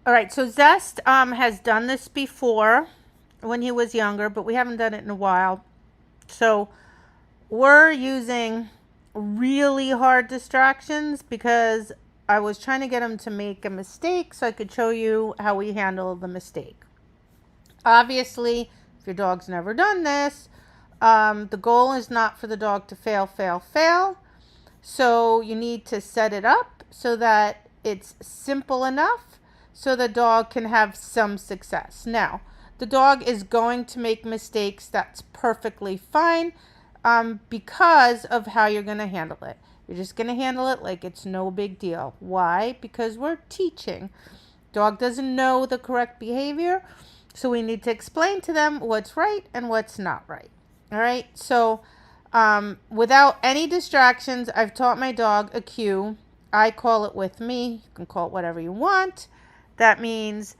All right, so Zest has done this before when he was younger, but we haven't done it in a while. So we're using really hard distractions because I was trying to get him to make a mistake so I could show you how we handle the mistake. Obviously, if your dog's never done this, the goal is not for the dog to fail, fail, fail. So you need to set it up so that it's simple enough so the dog can have some success. Now, the dog is going to make mistakes. That's perfectly fine because of how you're going to handle it. You're just going to handle it like it's no big deal. Why? Because we're teaching. Dog doesn't know the correct behavior, so we need to explain to them what's right and what's not right. All right, so without any distractions, I've taught my dog a cue. I call it with me. You can call it whatever you want. That means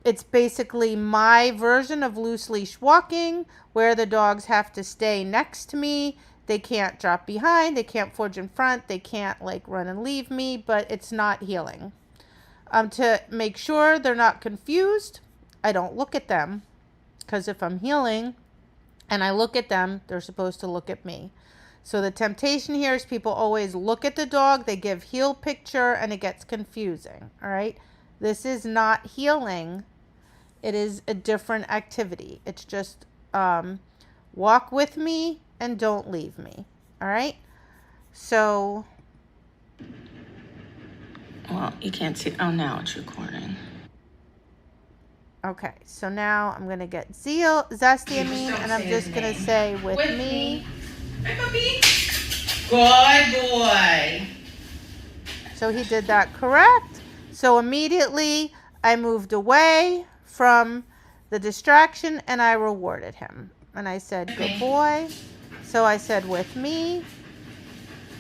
it's basically my version of loose leash walking, where the dogs have to stay next to me. They can't drop behind. They can't forge in front. They can't like run and leave me, but it's not heeling. To make sure they're not confused, I don't look at them, because if I'm heeling and I look at them, they're supposed to look at me. So the temptation here is people always look at the dog, they give heel picture, and it gets confusing. All right. This is not heeling. It is a different activity. It's just walk with me and don't leave me. All right. So. Well, you can't see. Oh, now it's recording. Okay, so now I'm going to get Zesty and I'm just going to say with me. Hi, puppy. Good boy. So he did that correct. So immediately I moved away from the distraction and I rewarded him. And I said, good boy. So I said, with me.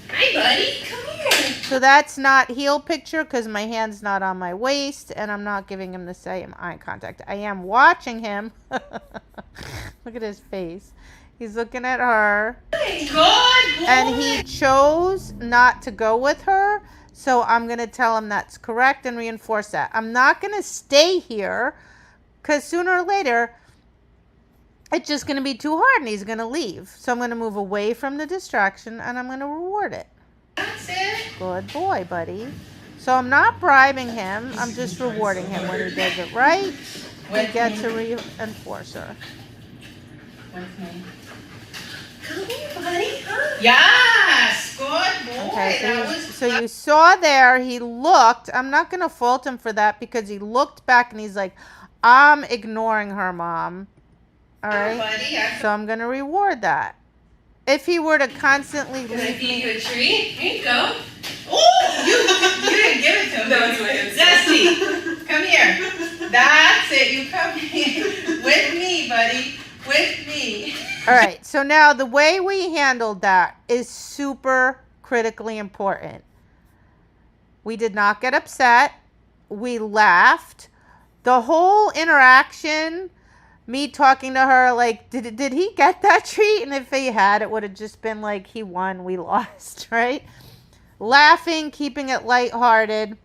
Hi, buddy. Come here. So that's not heel picture because my hand's not on my waist and I'm not giving him the same eye contact. I am watching him. Look at his face. He's looking at her. Good boy. And he chose not to go with her. So I'm going to tell him that's correct and reinforce that. I'm not going to stay here because sooner or later it's just going to be too hard and he's going to leave. So I'm going to move away from the distraction and I'm going to reward it. That's it. Good boy, buddy. So I'm not bribing him. I'm just rewarding him when he does it right. He gets a reinforcer. With me. Come here, buddy. Huh? Yes. Good boy. Okay, so you saw there, he looked. I'm not going to fault him for that because he looked back and he's like, I'm ignoring her, Mom. All right. So I'm going to reward that. If he were to constantly leave me. Feed you a treat? Here you go. Oh, you didn't give it to him. No, Zesty, come here. That's it. You come here. With me, buddy. With me. All right. So now the way we handled that is super critically important. We did not get upset. We laughed. The whole interaction, me talking to her like, did he get that treat? And if he had, it would have just been like, he won, we lost, right? Laughing, keeping it lighthearted.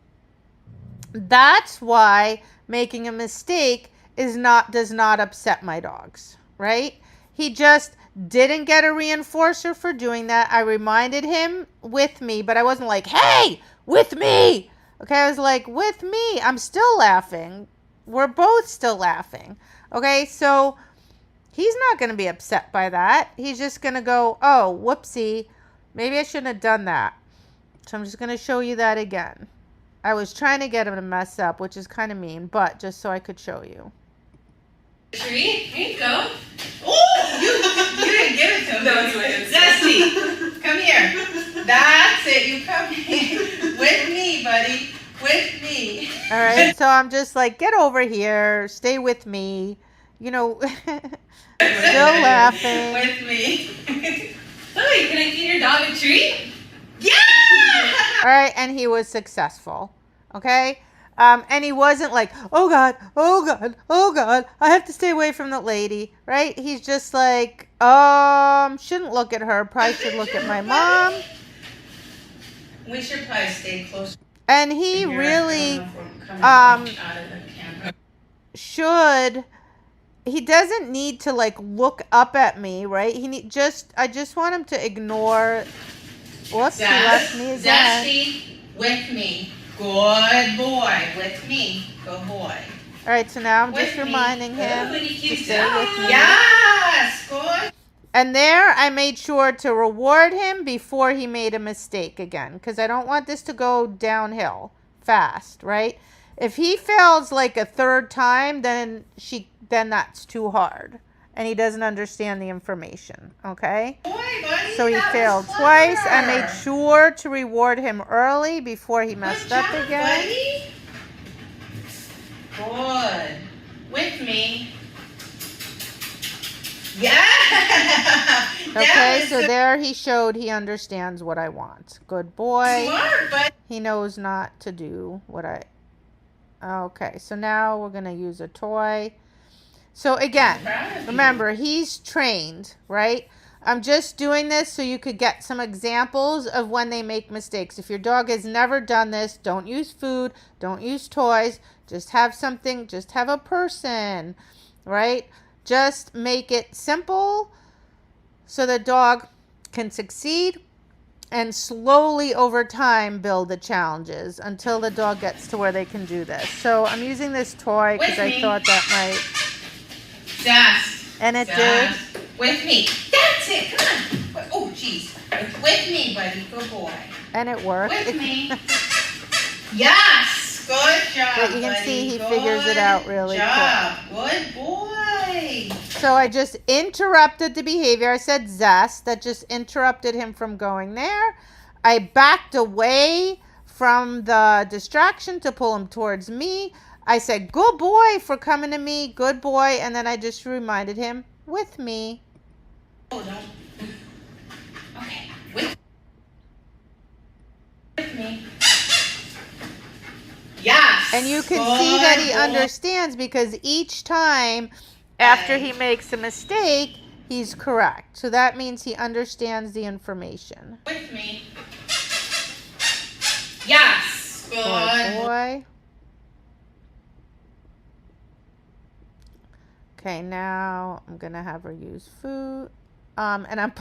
That's why making a mistake does not upset my dogs, right? He just didn't get a reinforcer for doing that. I reminded him with me, but I wasn't like, hey, with me. Okay, I was like, with me. I'm still laughing. We're both still laughing. Okay, so he's not going to be upset by that. He's just going to go, oh, whoopsie. Maybe I shouldn't have done that. So I'm just going to show you that again. I was trying to get him to mess up, which is kind of mean, but just so I could show you. Treat? Here you go. Oh, you didn't give it to him. No, Zesty, come here. That's it. You come here. With me, buddy. With me. All right, so I'm just like, get over here. Stay with me. You know, still laughing. With me. Oh, can I feed your dog a treat? Yeah! All right, and he was successful. Okay? And he wasn't like, oh God, oh God, oh God, I have to stay away from the lady, right? He's just like, shouldn't look at her. Probably should look at my mom. We should probably stay close. And he Here, really I don't know if we're coming out of the camera. should. He doesn't need to like look up at me, right? I just want him to ignore. Whoops, he left me again. Zesty, with me. Good boy. With me. Good boy. All right, so now I'm With just me. reminding him Good. to stay with me. Yes, good. And there I made sure to reward him before he made a mistake again, because I don't want this to go downhill fast, right? If he fails like a third time, then that's too hard. And he doesn't understand the information, okay? Boy, buddy, So he failed twice. I made sure to reward him early before he messed up again. Buddy. Good. With me. Yeah. Okay, so there he showed he understands what I want. Good boy. Smart, but He knows not to do what I... Okay, so now we're going to use a toy. So again, remember, he's trained, right? I'm just doing this so you could get some examples of when they make mistakes. If your dog has never done this, don't use food, don't use toys. Just have something, just have a person, right? Just make it simple so the dog can succeed, and slowly over time build the challenges until the dog gets to where they can do this. So I'm using this toy because I thought that might... Zest. And it did. With me. That's it. Come on. Oh, jeez. With me, buddy. Good boy. And it worked. With me. Yes. Good job, But you can see he figures it out really quick. Good boy. So I just interrupted the behavior. I said zest. That just interrupted him from going there. I backed away from the distraction to pull him towards me. I said, good boy for coming to me. Good boy. And then I just reminded him, with me. Oh, don't. Okay. With me. Yes. And you can see that he understands, because each time after he makes a mistake, he's correct. So that means he understands the information. With me. Yes. Good boy. Okay, now I'm gonna have her use food. And I'm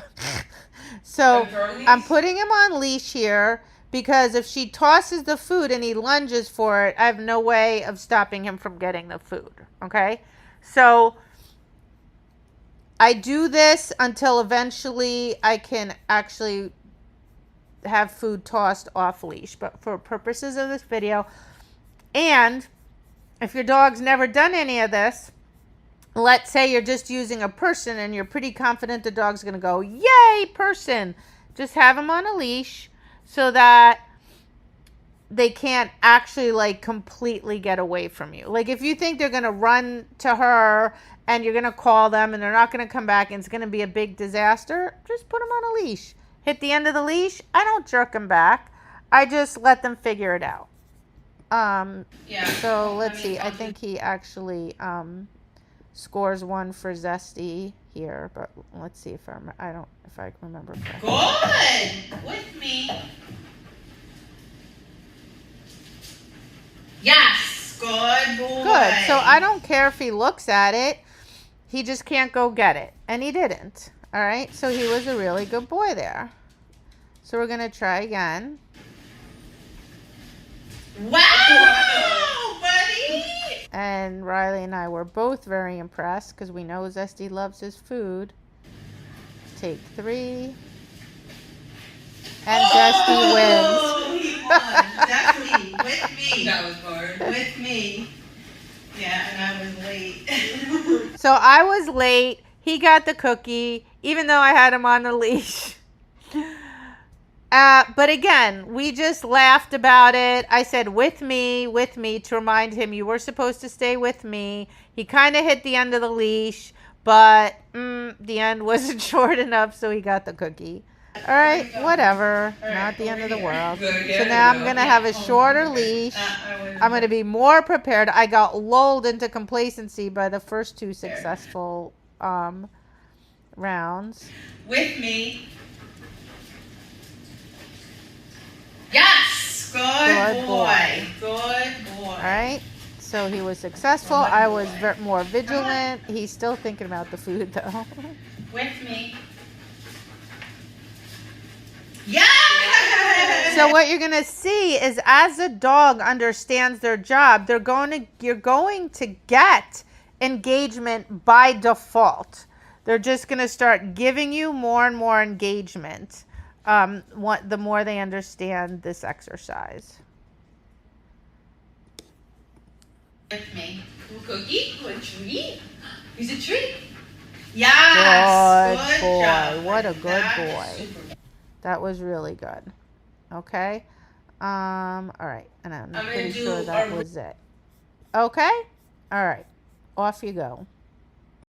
putting him on leash here, because if she tosses the food and he lunges for it, I have no way of stopping him from getting the food. Okay, so I do this until eventually I can actually have food tossed off leash. But for purposes of this video, and if your dog's never done any of this, let's say you're just using a person and you're pretty confident the dog's going to go, yay, person. Just have him on a leash so that they can't actually like completely get away from you. Like if you think they're going to run to her and you're going to call them and they're not going to come back and it's going to be a big disaster, just put them on a leash. Hit the end of the leash. I don't jerk them back. I just let them figure it out. So let's see. I think he actually... scores 1 for Zesty here, but let's see if I can remember correctly. Good. With me. Yes. Good boy. Good. So I don't care if he looks at it. He just can't go get it. And he didn't. All right. So he was a really good boy there. So we're going to try again. Wow, buddy. And Riley and I were both very impressed because we know Zesty loves his food. Take 3. And Zesty wins. Oh, he won. Definitely. With me. That was hard. With me. Yeah, and I was late. So I was late. He got the cookie, even though I had him on the leash. But again, we just laughed about it. I said, with me, to remind him you were supposed to stay with me. He kind of hit the end of the leash, but the end wasn't short enough, so he got the cookie. All right, whatever. Not the end of the world. So now I'm going to have a shorter leash. I'm going to be more prepared. I got lulled into complacency by the first 2 successful rounds. With me. Yes! Good boy. Good boy. All right. So he was successful. I was more vigilant. He's still thinking about the food though. With me. Yeah. So what you're gonna see is, as a dog understands their job, you're going to get engagement by default. They're just gonna start giving you more and more engagement. The more they understand this exercise. With me. Cookie, one treat. Here's a treat. Yes. Good boy. Job. What a good That's boy. super. That was really good. Okay. All right. And I'm I'm gonna pretty do sure that a- was it. Okay. All right. Off you go.